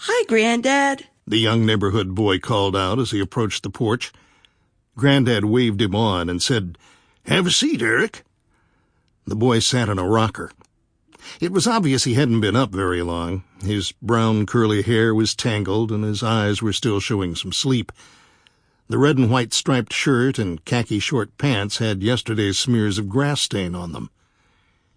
Hi, Grandad, the young neighborhood boy called out as he approached the porch. Grandad waved him on and said, "Have a seat, Eric." The boy sat in a rocker. It was obvious he hadn't been up very long. His brown curly hair was tangled and his eyes were still showing some sleep. The red and white striped shirt and khaki short pants had yesterday's smears of grass stain on them.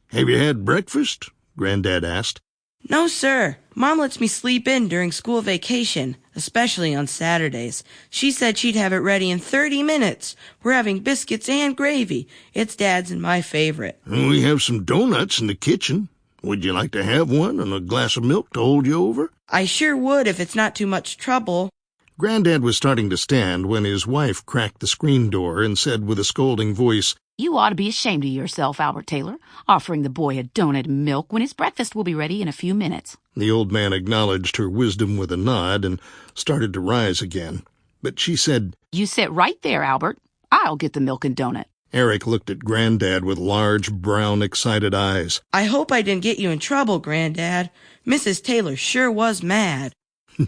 "Have you had breakfast?" Grandad asked. No, sir. Mom lets me sleep in during school vacation, especially on Saturdays. She said she'd have it ready in 30 minutes. We're having biscuits and gravy. It's Dad's and my favorite. We have some donuts in the kitchen. Would you like to have one and a glass of milk to hold you over? I sure would if it's not too much trouble. Grandad was starting to stand when his wife cracked the screen door and said with a scolding voice, "You ought to be ashamed of yourself, Albert Taylor, offering the boy a donut and milk when his breakfast will be ready in a few minutes." The old man acknowledged her wisdom with a nod and started to rise again. But she said, "You sit right there, Albert. I'll get the milk and donut." Eric looked at Grandad with large, brown, excited eyes. I hope I didn't get you in trouble, Grandad. Mrs. Taylor sure was mad.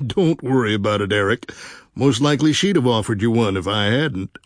Don't worry about it, Eric. Most likely she'd have offered you one if I hadn't.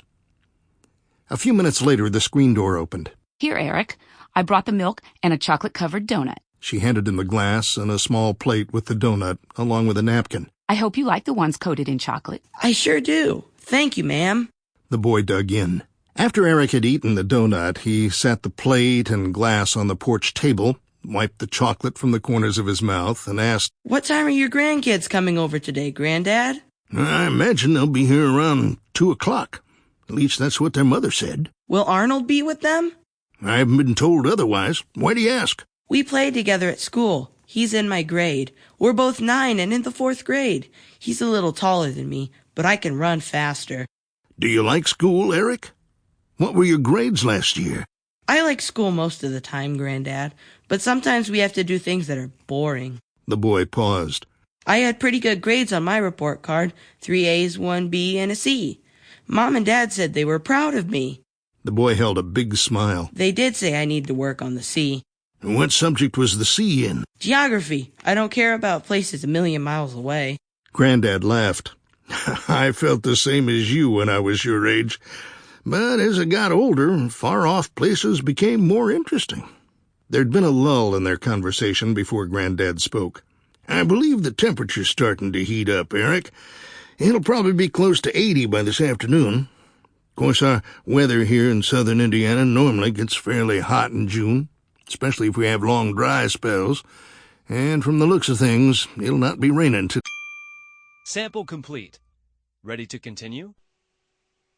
A few minutes later, the screen door opened. "Here, Eric. I brought the milk and a chocolate-covered donut." She handed him the glass and a small plate with the donut, along with a napkin. "I hope you like the ones coated in chocolate." I sure do. Thank you, ma'am. The boy dug in. After Eric had eaten the donut, he set the plate and glass on the porch table, wiped the chocolate from the corners of his mouth, and asked, What time are your grandkids coming over today, Grandad? "I imagine they'll be here around 2 o'clock. At least that's what their mother said." Will Arnold be with them? "I haven't been told otherwise. Why do you ask?" We played together at school. He's in my grade. We're both 9 and in the 4th grade. He's a little taller than me, but I can run faster. "Do you like school, Eric? What were your grades last year?" I like school most of the time, Grandad, but sometimes we have to do things that are boring. The boy paused. I had pretty good grades on my report card, 3 A's, 1 B, and a C. Mom and Dad said they were proud of me. The boy held a big smile. They did say I need to work on the C. "What subject was the C in?" Geography. I don't care about places a million miles away. Grandad laughed. "I felt the same as you when I was your age. But as I got older, far-off places became more interesting." There'd been a lull in their conversation before Grandad spoke. "I believe the temperature's starting to heat up, Eric. It'll probably be close to 80 by this afternoon. Of course, our weather here in southern Indiana normally gets fairly hot in June, especially if we have long dry spells. And from the looks of things, it'll not be raining today." Sample complete. Ready to continue?